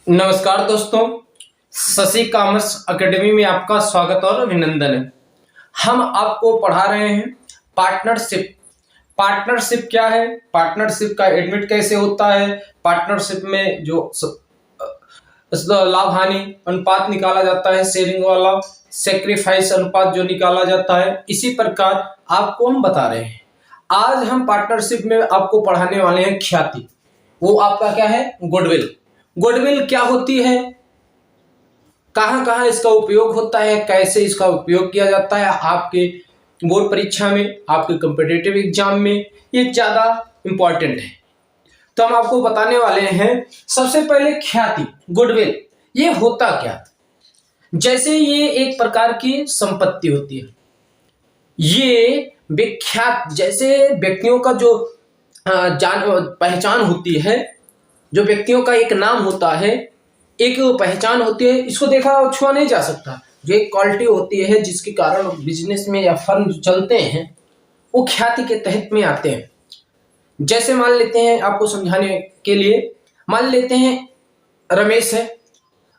नमस्कार दोस्तों, Shashi commerce academy में आपका स्वागत और अभिनंदन है। हम आपको पढ़ा रहे हैं पार्टनरशिप। पार्टनरशिप क्या है, पार्टनरशिप का एडमिट कैसे होता है, पार्टनरशिप में जो लाभ हानि अनुपात निकाला जाता है, शेयरिंग वाला सेक्रीफाइस अनुपात जो निकाला जाता है, इसी प्रकार आपको हम बता रहे हैं। आज हम पार्टनरशिप में आपको पढ़ाने वाले हैं ख्याति। वो आपका क्या है, गुडविल। गुडविल क्या होती है, कहां कहां इसका उपयोग होता है, कैसे इसका उपयोग किया जाता है आपके बोर्ड परीक्षा में, आपके कॉम्पिटिटिव एग्जाम में, ये ज्यादा इंपॉर्टेंट है। तो हम आपको बताने वाले हैं सबसे पहले ख्याति, गुडविल ये होता क्या। जैसे ये एक प्रकार की संपत्ति होती है, ये विख्यात, जैसे व्यक्तियों का जो पहचान होती है, जो व्यक्तियों का एक नाम होता है, एक पहचान होती है, इसको देखा और छुआ नहीं जा सकता। जो एक क्वालिटी होती है जिसके कारण बिजनेस में या फर्म चलते हैं, वो ख्याति के तहत में आते हैं। जैसे मान लेते हैं, आपको समझाने के लिए मान लेते हैं रमेश है।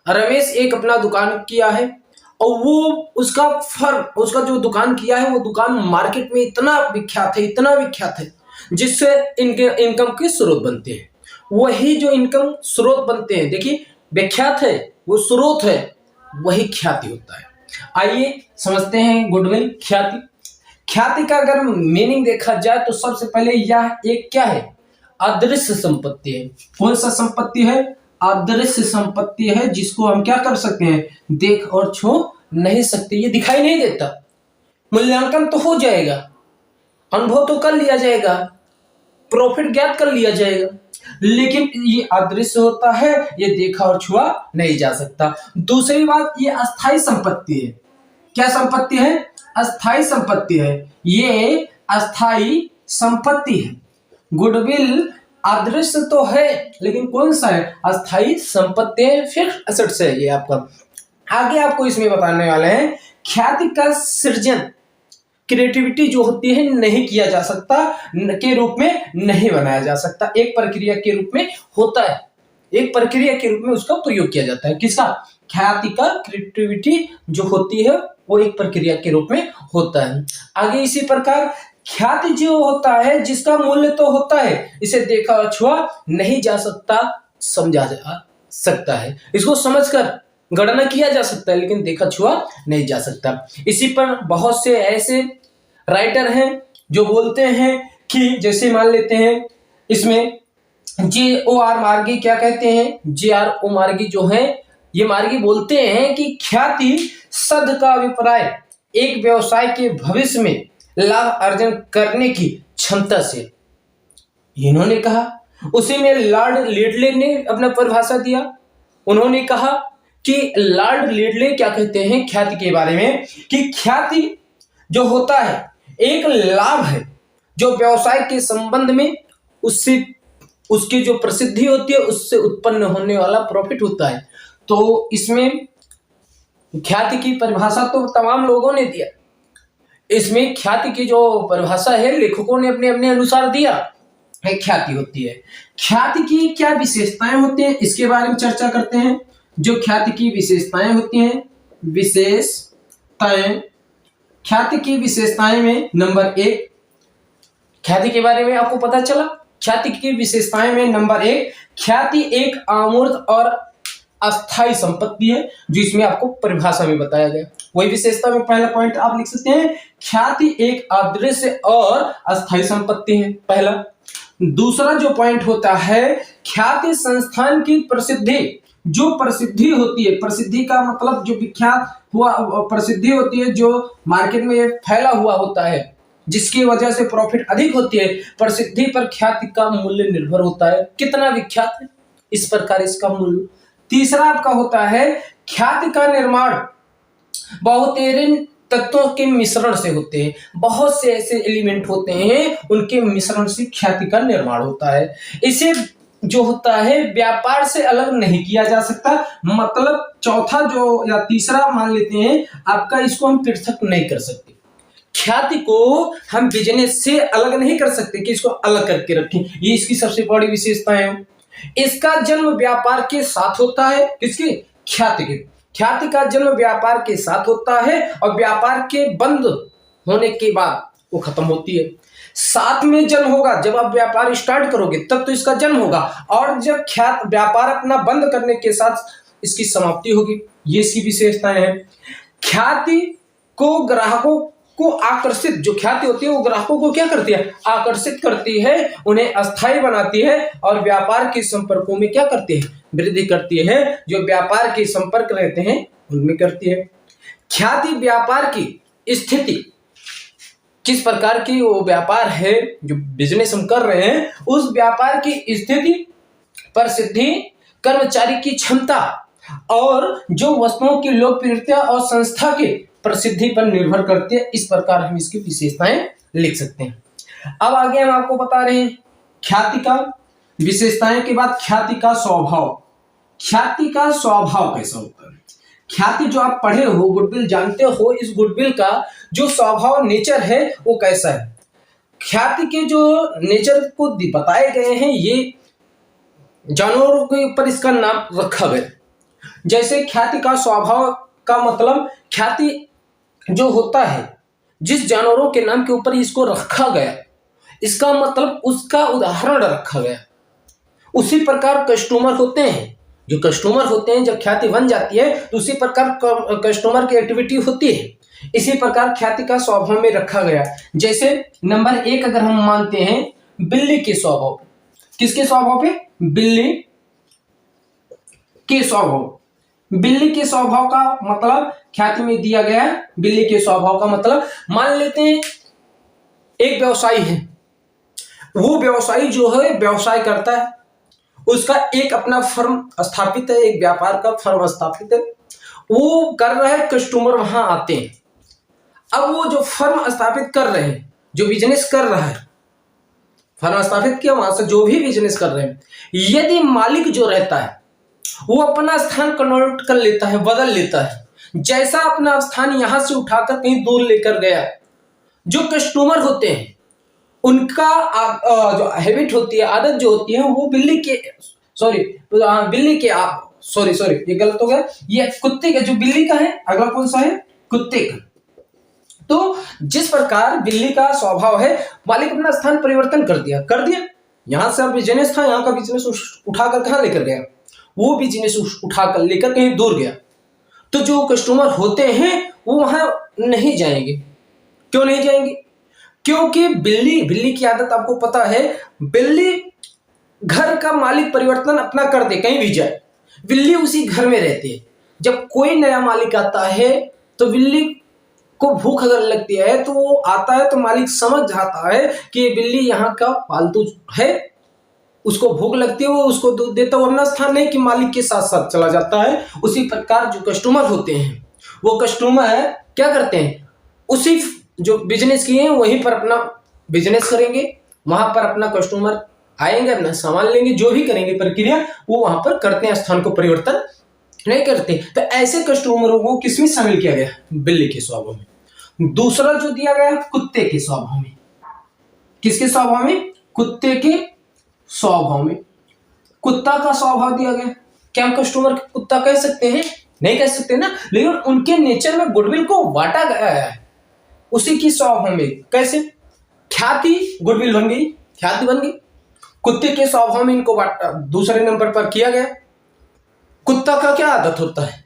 रमेश एक अपना दुकान किया है और वो उसका जो दुकान किया है, वो दुकान मार्केट में इतना विख्यात है, इतना विख्यात है, जिससे इनके इनकम के स्रोत बनते हैं। वही जो इनकम स्रोत बनते हैं, देखिए विख्यात है, वो स्रोत है, वही ख्याति होता है। आइए समझते हैं गुडविल, ख्याति। ख्याति का अगर मीनिंग देखा जाए तो सबसे पहले यह एक क्या है, अदृश्य संपत्ति है। कौन सा संपत्ति है, अदृश्य संपत्ति है, जिसको हम क्या कर सकते हैं, देख और छू नहीं सकते, ये दिखाई नहीं देता। मूल्यांकन तो हो जाएगा, अनुभव तो कर लिया जाएगा, प्रॉफिट ज्ञात कर लिया जाएगा, लेकिन ये अदृश्य होता है, ये देखा और छुआ नहीं जा सकता। दूसरी बात, ये अस्थाई संपत्ति है। क्या संपत्ति है, अस्थाई संपत्ति है, ये अस्थाई संपत्ति है। गुडविल अदृश्य तो है, लेकिन कौन सा है, अस्थाई संपत्ति है, फिक्स्ड एसेट्स है ये आपका। आगे आपको इसमें बताने वाले हैं, ख्याति का सृजन, क्रिएटिविटी जो होती है, नहीं किया जा सकता, के रूप में नहीं बनाया जा सकता, एक प्रक्रिया के रूप में होता है, एक प्रक्रिया के रूप में उसका प्रयोग किया जाता है। किसका, ख्याति का क्रिएटिविटी जो होती है, वो एक प्रक्रिया के रूप में होता है। आगे इसी प्रकार ख्याति जो होता है, जिसका मूल्य तो होता है, इसे देखा और छुआ नहीं जा सकता, समझा जा सकता है, इसको समझकर गणना किया जा सकता है, लेकिन देखा छुआ नहीं जा सकता। इसी पर बहुत से ऐसे राइटर हैं जो बोलते हैं कि, जैसे मान लेते हैं इसमें J.O.R. मार्गी क्या कहते हैं, J.R.O. मार्गी जो है, ये मार्गी बोलते हैं कि ख्याति सद का अभिप्राय एक व्यवसाय के भविष्य में लाभ अर्जन करने की क्षमता से, इन्होंने कहा। उसी में लॉर्ड लिडले ने अपना परिभाषा दिया। उन्होंने कहा कि लॉर्ड लिडले क्या कहते हैं ख्याति के बारे में, कि ख्याति जो होता है एक लाभ है, जो व्यवसाय के संबंध में उससे उसकी जो प्रसिद्धि होती है, उससे उत्पन्न होने वाला प्रॉफिट होता है। तो इसमें ख्याति की परिभाषा तो तमाम लोगों ने दिया, इसमें ख्याति की जो परिभाषा है, लेखकों ने अपने अपने अनुसार दिया है। ख्याति होती है, ख्याति की क्या विशेषताएं होती हैं, इसके बारे में चर्चा करते हैं। जो ख्याति की विशेषताएं होती हैं, विशेषताएं, ख्याति की विशेषताएं में नंबर 1, ख्याति के बारे में आपको पता चला। ख्याति की विशेषताएं में नंबर 1, ख्याति एक अमूर्त और अस्थाई संपत्ति है, जो इसमें आपको परिभाषा में बताया गया। वही विशेषता में पहला पॉइंट आप लिख सकते हैं, ख्याति एक अदृश्य और अस्थाई संपत्ति है, पहला। दूसरा जो पॉइंट होता है, ख्याति संस्थान की प्रसिद्धि, जो प्रसिद्धि होती है, प्रसिद्धि का मतलब जो विख्यात हुआ प्रसिद्धि होती है, जो मार्केट में फैला हुआ होता है, जिसकी वजह से प्रॉफिट अधिक होती है, प्रसिद्धि पर ख्याति का मूल्य निर्भर होता है, कितना विख्यात है, इस प्रकार इसका मूल्य। तीसरा आपका होता है, ख्याति का निर्माण बहुतेरे तत्वों के मिश्रण से होते हैं, बहुत से ऐसे एलिमेंट होते हैं, उनके मिश्रण से ख्याति का निर्माण होता है। इसे जो होता है व्यापार से अलग नहीं किया जा सकता, मतलब चौथा जो या तीसरा मान लेते हैं आपका, इसको हम पृथक नहीं कर सकते। ख्याति को हम बिजनेस से अलग नहीं कर सकते कि इसको अलग करके रखें, ये इसकी सबसे बड़ी विशेषता है। इसका जन्म व्यापार के साथ होता है। किसकी? ख्याति के। ख्याति का जन्म व्यापार के साथ होता है और व्यापार के बंद होने के बाद वो खत्म होती है। साथ में जन्म होगा, जब आप व्यापार स्टार्ट करोगे तब तो इसका जन्म होगा, और जब ख्यात व्यापार अपना बंद करने के साथ इसकी समाप्ति होगी। ये इसकी विशेषताएं हैं। ख्याति को ग्राहकों को आकर्षित, जो ख्याति होती है वो ग्राहकों को क्या करती है? आकर्षित करती है, उन्हें अस्थायी बनाती है और व्यापार के संपर्कों में क्या करती है? वृद्धि करती है। जो व्यापार के संपर्क रहते हैं उनमें करती है। ख्याति व्यापार की स्थिति, किस प्रकार की वो व्यापार है जो बिजनेस हम कर रहे हैं, उस व्यापार की स्थिति, प्रसिद्धि, कर्मचारी की क्षमता और जो वस्तुओं की लोकप्रियता और संस्था के प्रसिद्धि पर निर्भर करती है। इस प्रकार हम इसकी विशेषताएं लिख सकते हैं। अब आगे हम आपको बता रहे हैं ख्याति का विशेषताएं के बाद ख्याति का स्वभाव। ख्याति का स्वभाव कैसा होता है? ख्याति जो आप पढ़े हो, गुडविल जानते हो, इस गुडविल का जो स्वभाव, नेचर है वो कैसा है? ख्याति के जो नेचर को बताए गए हैं, ये जानवरों के ऊपर इसका नाम रखा गया। जैसे ख्याति का स्वभाव का मतलब, ख्याति जो होता है, जिस जानवरों के नाम के ऊपर इसको रखा गया, इसका मतलब उसका उदाहरण रखा गया। उसी प्रकार कस्टमर होते हैं, जो कस्टमर होते हैं, जब ख्याति बन जाती है तो उसी प्रकार कस्टमर की एक्टिविटी होती है। इसी प्रकार ख्याति का स्वभाव में रखा गया। जैसे नंबर 1 अगर हम मानते हैं बिल्ली के स्वभाव पे, किसके स्वभाव पे? बिल्ली के स्वभाव। बिल्ली के स्वभाव का मतलब ख्याति में दिया गया है। बिल्ली के स्वभाव का मतलब, मान लेते हैं एक व्यवसायी है, वो व्यवसायी जो है व्यवसाय करता है, उसका एक अपना फर्म स्थापित है, एक व्यापार का फर्म स्थापित है, वो कर रहा है, कस्टमर वहां आते हैं। अब वो जो फर्म स्थापित कर रहे हैं, जो बिजनेस कर रहा है, फर्म स्थापित किया, वहां से जो भी बिजनेस कर रहे हैं, यदि मालिक जो रहता है वो अपना स्थान कन्वर्ट कर लेता है, बदल लेता है, जैसा अपना स्थान यहां से उठाकर कहीं दूर लेकर गया, जो कस्टमर होते हैं उनका जो हैबिट होती है, आदत जो होती है, वो बिल्ली के ये गलत हो गया, ये कुत्ते का, जो बिल्ली का है, अगला कौन सा है? कुत्ते का। तो जिस प्रकार बिल्ली का स्वभाव है, मालिक अपना स्थान परिवर्तन कर दिया, यहां से बिजनेस था, यहां का बिजनेस उठाकर कहां लेकर गया? वो बिजनेस उठाकर लेकर कहीं दूर गया। तो जो कस्टमर होते हैं वो वहां नहीं जाएंगे। क्यों नहीं जाएंगे? क्योंकि बिल्ली की आदत आपको पता है, बिल्ली घर का मालिक परिवर्तन अपना कर दे, कहीं भी जाए, बिल्ली उसी घर में रहती है। जब कोई नया मालिक आता है तो बिल्ली को भूख अगर लगती है तो वो आता है, तो मालिक समझ जाता है कि ये बिल्ली यहाँ का पालतू है, उसको भूख लगती है, वो उसको दूध देता है, वरना स्थान नहीं कि मालिक के साथ साथ चला जाता है। उसी प्रकार जो कस्टमर होते हैं, वो कस्टमर क्या करते हैं? उसी जो बिजनेस किए हैं वहीं पर अपना बिजनेस करेंगे, वहां पर अपना कस्टमर आएंगे, अपना सामान लेंगे, जो भी करेंगे प्रक्रिया वो वहां पर करते हैं, स्थान को परिवर्तन नहीं करते। तो ऐसे कस्टमरों को किसमें शामिल किया गया? बिल्ली के स्वभाव में। दूसरा जो दिया गया कुत्ते के स्वभाव में। किसके स्वभाव में? कुत्ते के स्वभाव में। कुत्ता का स्वभाव दिया गया। क्या हम कस्टमर कुत्ता कह सकते हैं? नहीं कह सकते ना, लेकिन उनके नेचर में गुडविल को बांटा गया है उसी की स्वभाव में। कैसे? ख्याति गुडविल बन गई, ख्याति बन गई, कुत्ते के स्वभाव में इनको दूसरे नंबर पर किया गया। कुत्ता का क्या आदत होता है?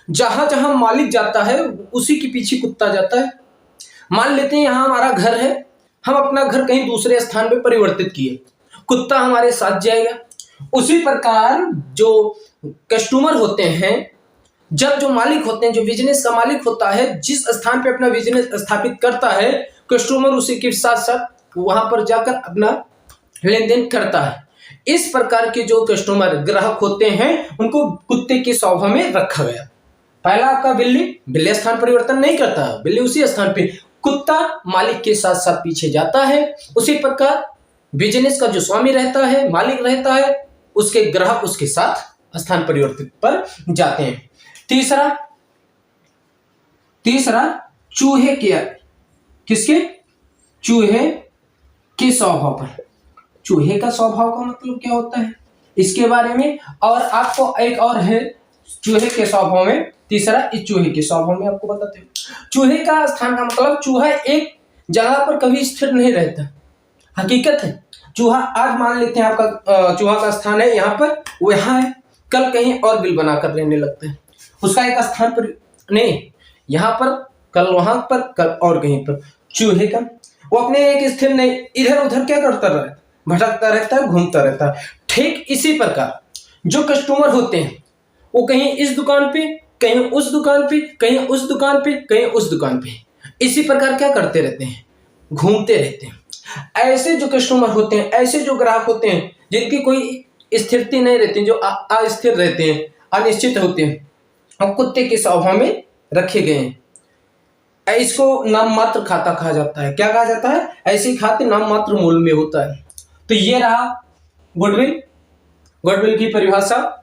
जहां जहां मालिक जाता है उसी के पीछे कुत्ता जाता है। मान लेते हैं यहां हमारा घर है, हम अपना घर कहीं दूसरे स्थान पे परिवर्तित किए, कुत्ता हमारे साथ जाएगा। उसी प्रकार जो कस्टमर होते हैं, जब जो मालिक होते हैं, जो बिजनेस का मालिक होता है, जिस स्थान पे अपना बिजनेस स्थापित करता है, कस्टमर उसी के साथ साथ वहां पर जाकर अपना लेन देन करता है। इस प्रकार के जो कस्टमर ग्राहक होते हैं उनको कुत्ते के स्वभाव में रखा गया। पहला आपका बिल्ली स्थान परिवर्तन नहीं करता, बिल्ली उसी स्थान पे, कुत्ता मालिक के साथ साथ पीछे जाता है। उसी प्रकार बिजनेस का जो स्वामी रहता है, मालिक रहता है, उसके ग्राहक उसके साथ स्थान परिवर्तित पर जाते हैं। तीसरा चूहे के, किसके? चूहे के स्वभाव पर। चूहे का स्वभाव का मतलब क्या होता है? इसके बारे में। और आपको एक और है चूहे के स्वभाव में, तीसरा इस चूहे के स्वभाव में आपको बताते हैं। चूहे का स्थान का मतलब चूहा एक जगह पर कभी स्थिर नहीं रहता, हकीकत है। चूहा आज मान लेते हैं आपका चूहा का स्थान है यहाँ पर, वो यहाँ है, कल कहीं और बिल बनाकर रहने लगता है, उसका एक स्थान पर नहीं, यहाँ पर कल वहां पर कल और कहीं पर। चूहे का वो अपने एक स्थिर नहीं, इधर उधर क्या करता रहता है, भटकता रहता है, घूमता रहता है। ठीक इसी प्रकार जो कस्टमर होते हैं वो कहीं इस दुकान पे, कहीं उस दुकान पे, कहीं उस दुकान पे, कहीं उस दुकान पे, इसी प्रकार क्या करते रहते हैं, घूमते रहते हैं। ऐसे जो कस्टमर होते हैं, ऐसे जो ग्राहक होते हैं जिनकी कोई स्थिरता नहीं रहती, जो अस्थिर रहते हैं, अनिश्चित होते हैं, और कुत्ते के स्वभाव में रखे गए हैं। इसको नाम मात्र खाता कहा जाता है। क्या कहा जाता है? ऐसे खाते नाम मात्र मूल में होता है। तो ये रहा गुडविल, गुडविल की परिभाषा,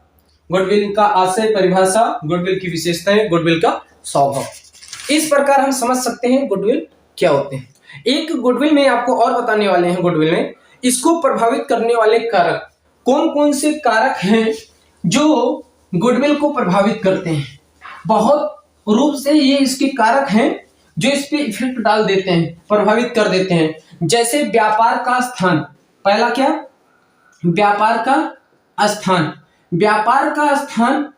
गुडविल का आशय, परिभाषा, गुडविल की विशेषताएं, गुडविल का स्वभाव। इस प्रकार हम समझ सकते हैं गुडविल क्या होते हैं। एक गुडविल में आपको और बताने वाले हैं, गुडविल में इसको प्रभावित करने वाले कारक कौन कौन से कारक हैं जो गुडविल को प्रभावित करते हैं। बहुत रूप से ये इसके कारक हैं जो इस पे इफेक्ट डाल देते हैं, प्रभावित कर देते हैं। जैसे व्यापार का स्थान, पहला क्या? व्यापार का स्थान। व्यापार का स्थान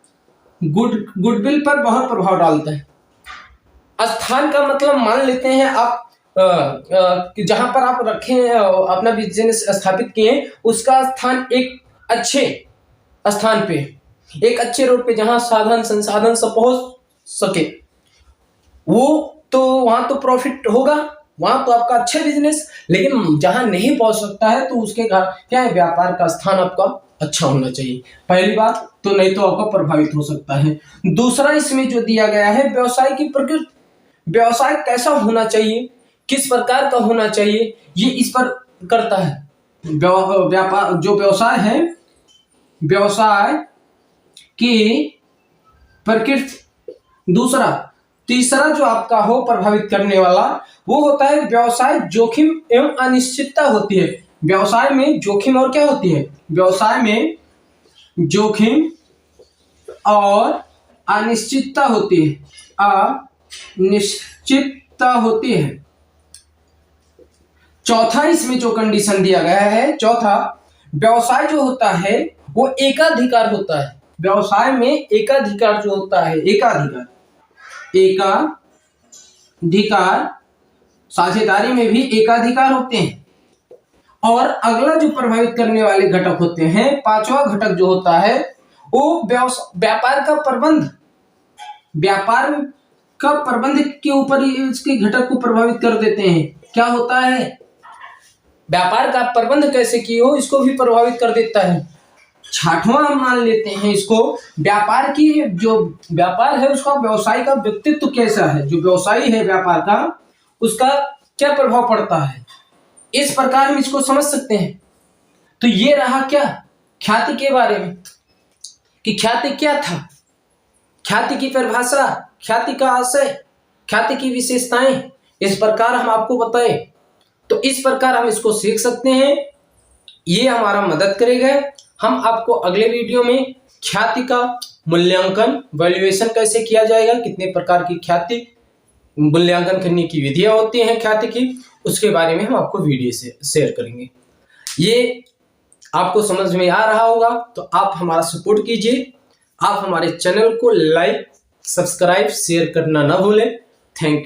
गुडविल पर बहुत प्रभाव डालता है। स्थान का मतलब मान लेते हैं आप जहां पर आप रखे हैं, अपना बिजनेस स्थापित किए हैं, उसका स्थान एक अच्छे स्थान पे, एक अच्छे रोड पे, जहां साधन संसाधन सब पहुंच सके, वो तो वहां तो प्रॉफिट होगा, वहां तो आपका अच्छा बिजनेस। लेकिन जहां नहीं पहुंच सकता है तो उसके क्या है, व्यापार का स्थान आपका अच्छा होना चाहिए, पहली बात तो, नहीं तो आपका प्रभावित हो सकता है। दूसरा इसमें जो दिया गया है व्यवसाय की प्रकृति, व्यवसाय कैसा होना चाहिए, किस प्रकार का होना चाहिए, ये इस पर करता है। व्यापार जो व्यवसाय है, व्यवसाय की प्रकृति। दूसरा, तीसरा जो आपका हो प्रभावित करने वाला, वो होता है व्यवसाय जोखिम एवं अनिश्चितता होती है। व्यवसाय में जोखिम और क्या होती है, व्यवसाय में जोखिम और अनिश्चितता होती है, अनिश्चितता होती है। चौथा इसमें जो कंडीशन दिया गया है, चौथा, व्यवसाय जो होता है वो एकाधिकार होता है। व्यवसाय में एकाधिकार जो होता है, एकाधिकार, साझेदारी में भी एकाधिकार होते हैं। और अगला जो प्रभावित करने वाले घटक होते हैं, पांचवा घटक जो होता है वो व्यापार का प्रबंध। व्यापार का प्रबंध के ऊपर इसके घटक को प्रभावित कर देते हैं। क्या होता है, व्यापार का प्रबंध कैसे किए हो, इसको भी प्रभावित कर देता है। छठवां हम मान लेते हैं इसको, व्यापार की, जो व्यापार है उसका व्यवसाय का व्यक्तित्व कैसा है, जो व्यवसायी है व्यापार का, उसका क्या प्रभाव पड़ता है। इस प्रकार हम इसको समझ सकते हैं। तो ये रहा क्या, ख्याति के बारे में, कि ख्याति क्या था, ख्याति की परिभाषा, ख्याति का आशय, ख्याति की विशेषताएं, इस प्रकार हम आपको बताए। तो इस प्रकार हम इसको सीख सकते हैं, ये हमारा मदद करेगा। हम आपको अगले वीडियो में ख्याति का मूल्यांकन, वैल्यूएशन कैसे किया जाएगा, कितने प्रकार की ख्याति मूल्यांकन करने की विधियां होती हैं ख्याति की, उसके बारे में हम आपको वीडियो से शेयर करेंगे। ये आपको समझ में आ रहा होगा तो आप हमारा सपोर्ट कीजिए, आप हमारे चैनल को लाइक, सब्सक्राइब, शेयर करना ना भूलें। Thank you.